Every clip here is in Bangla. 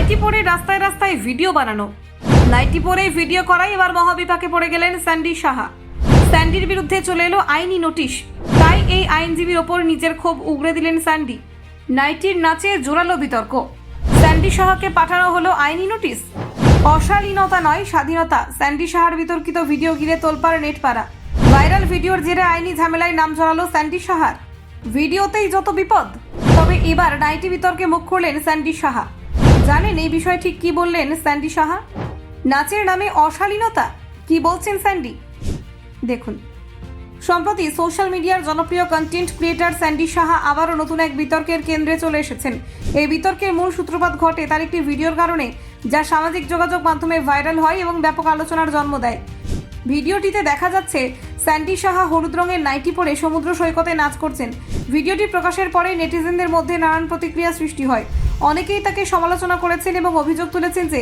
নাইটি পরে রাস্তায় রাস্তায় ভিডিও বানানো। নাইটি পরে ভিডিও করাই এবার মহাবিপাকে পড়ে গেলেন স্যান্ডি সাহা। স্যান্ডির বিরুদ্ধে চলে এলো আইনি নোটিশ। তাই এই আইনজীবীর ওপর নিজের ক্ষোভ উগরে দিলেন স্যান্ডি। নাইটির নাচে জোরালো বিতর্ক। স্যান্ডি সাহাকে পাঠানো হলো আইনি নোটিশ। অশালীনতা নয়, স্বাধীনতা। স্যান্ডি সাহার বিতর্কিত ভিডিও ঘিরে তোলপাড় নেটপাড়া। ভাইরাল ভিডিওর জেরে আইনি ঝামেলায় নাম জড়ালো স্যান্ডি সাহার। ভিডিওতেই যত বিপদ। তবে এবার নাইটি বিতর্কে মুখ খুললেন স্যান্ডি সাহা। জানেন এই বিষয়ে ঠিক কি বললেন স্যান্ডি সাহা? নাচের নামে অশালীনতা, কি বলছেন স্যান্ডি দেখুন। সম্প্রতি সোশ্যাল মিডিয়ার জনপ্রিয় কন্টেন্ট ক্রিয়েটর স্যান্ডি সাহা আবারও নতুন এক বিতর্কের কেন্দ্রে চলে এসেছেন। এই বিতর্কের মূল সূত্রপাত ঘটে তার একটি ভিডিওর কারণে, যা সামাজিক যোগাযোগ মাধ্যমে ভাইরাল হয় এবং ব্যাপক আলোচনার জন্ম দেয়। ভিডিওটিতে দেখা যাচ্ছে স্যান্ডি সাহা হলুদ রঙের নাইটি পরে সমুদ্র সৈকতে নাচ করছেন। ভিডিওটি প্রকাশের পরে নেটিজেনদের মধ্যে নানান প্রতিক্রিয়া সৃষ্টি হয়। অনেকেই তাকে সমালোচনা করেছেন এবং অভিযোগ তুলেছেন যে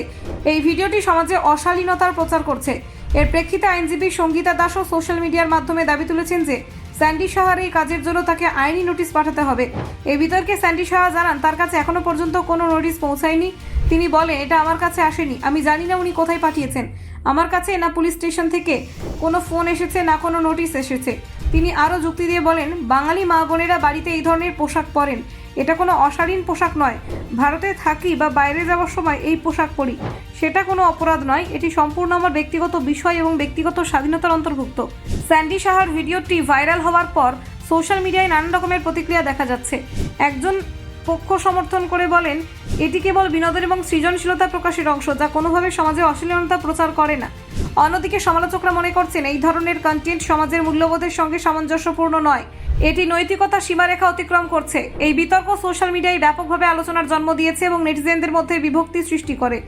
এই ভিডিওটি সমাজে অশালীনতার প্রচার করছে। এর প্রেক্ষিতে আইনজীবী সঙ্গীতা দাসও সোশ্যাল মিডিয়ার মাধ্যমে দাবি তুলেছেন যে স্যান্ডি সাহার এই কাজের জন্য তাকে আইনি নোটিশ পাঠাতে হবে। এই বিতর্কে স্যান্ডি সাহা জানান তার কাছে এখনো পর্যন্ত কোনো নোটিশ পৌঁছায়নি। তিনি বলেন, এটা আমার কাছে আসেনি, আমি জানি না উনি কোথায় পাঠিয়েছেন। আমার কাছে না পুলিশ স্টেশন থেকে কোনো ফোন এসেছে, না কোনো নোটিশ এসেছে। তিনি আরও যুক্তি দিয়ে বলেন, বাঙালি মা বোনেরা বাড়িতে এই ধরনের পোশাক পরেন, এটা কোনো অশালীন পোশাক নয়। ভারতে থাকি বা বাইরে যাওয়ার সময় এই পোশাক পরি, সেটা কোনো অপরাধ নয়। এটি সম্পূর্ণ আমার ব্যক্তিগত বিষয় এবং ব্যক্তিগত স্বাধীনতার অন্তর্ভুক্ত। স্যান্ডি সাহার ভিডিওটি ভাইরাল হওয়ার পর সোশ্যাল মিডিয়ায় নানান রকমের প্রতিক্রিয়া দেখা যাচ্ছে। একজন পক্ষ সমর্থন করে বলেন, এটি কেবল বিনোদন এবং সৃজনশীলতা প্রকাশের অংশ, যা কোনোভাবে সমাজে অশ্লীলতা প্রচার করে না। অন্যদিকে সমালোচকরা মনে করছেন এই ধরনের কন্টেন্ট সমাজের মূল্যবোধের সঙ্গে সামঞ্জস্যপূর্ণ নয়, এটি নৈতিকতার সীমারেখা অতিক্রম করছে। এই বিতর্ক সোশ্যাল মিডিয়ায় ব্যাপকভাবে আলোচনার জন্ম দিয়েছে এবং নেটিজেনদের মধ্যে বিভক্তি সৃষ্টি করে।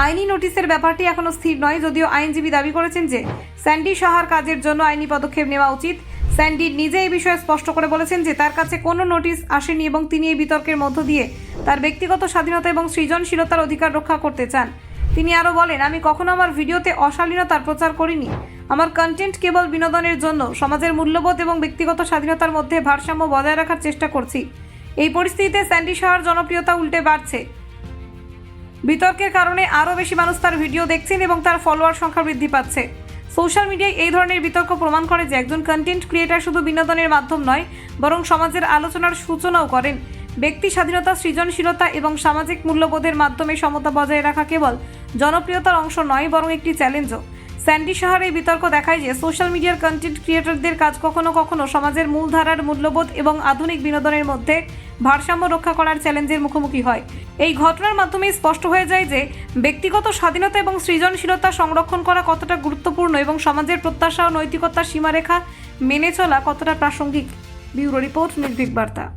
আইনি নোটিশের ব্যাপারটি এখনও স্থির নয়, যদিও আইনজীবী দাবি করেছেন যে স্যান্ডি সাহার কাজের জন্য আইনি পদক্ষেপ নেওয়া উচিত। স্যান্ডি নিজে এই বিষয়ে স্পষ্ট করে বলেছেন যে তার কাছে কোনো নোটিশ আসেনি এবং তিনি এই বিতর্কের মধ্য দিয়ে তার ব্যক্তিগত স্বাধীনতা এবং সৃজনশীলতার অধিকার রক্ষা করতে চান। তিনি আরও বলেন, আমি কখনো আমার ভিডিওতে অশালীনতার প্রচার করিনি। আমার কন্টেন্ট কেবল বিনোদনের জন্য। সমাজের মূল্যবোধ এবং ব্যক্তিগত স্বাধীনতার মধ্যে ভারসাম্য বজায় রাখার চেষ্টা করছি। এই পরিস্থিতিতে স্যান্ডি সাহার জনপ্রিয়তা উল্টে বাড়ছে। বিতর্কের কারণে আরও বেশি মানুষ তার ভিডিও দেখছেন এবং তার ফলোয়ার সংখ্যা বৃদ্ধি পাচ্ছে। সোশ্যাল মিডিয়ায় এই ধরনের বিতর্ক প্রমাণ করে যে একজন কন্টেন্ট ক্রিয়েটর শুধু বিনোদনের মাধ্যম নয়, বরং সমাজের আলোচনার সূচনাও করেন। ব্যক্তি স্বাধীনতা, সৃজনশীলতা এবং সামাজিক মূল্যবোধের মাধ্যমে সমতা বজায় রাখা কেবল জনপ্রিয়তার অংশ নয়, বরং একটি চ্যালেঞ্জও। স্যান্ডি সাহার এই বিতর্ক দেখায় যে সোশ্যাল মিডিয়ার কন্টেন্ট ক্রিয়েটরদের কাজ কখনো কখনো সমাজের মূলধারার মূল্যবোধ এবং আধুনিক বিনোদনের মধ্যে ভারসাম্য রক্ষা করার চ্যালেঞ্জের মুখোমুখি হয়। এই ঘটনার মাধ্যমে স্পষ্ট হয়ে যায় যে ব্যক্তিগত স্বাধীনতা এবং সৃজনশীলতা সংরক্ষণ করা কতটা গুরুত্বপূর্ণ এবং সমাজের প্রত্যাশা ও নৈতিকতার সীমারেখা মেনে চলা কতটা প্রাসঙ্গিক। ব্যুরো রিপোর্ট, নির্ভীক বার্তা।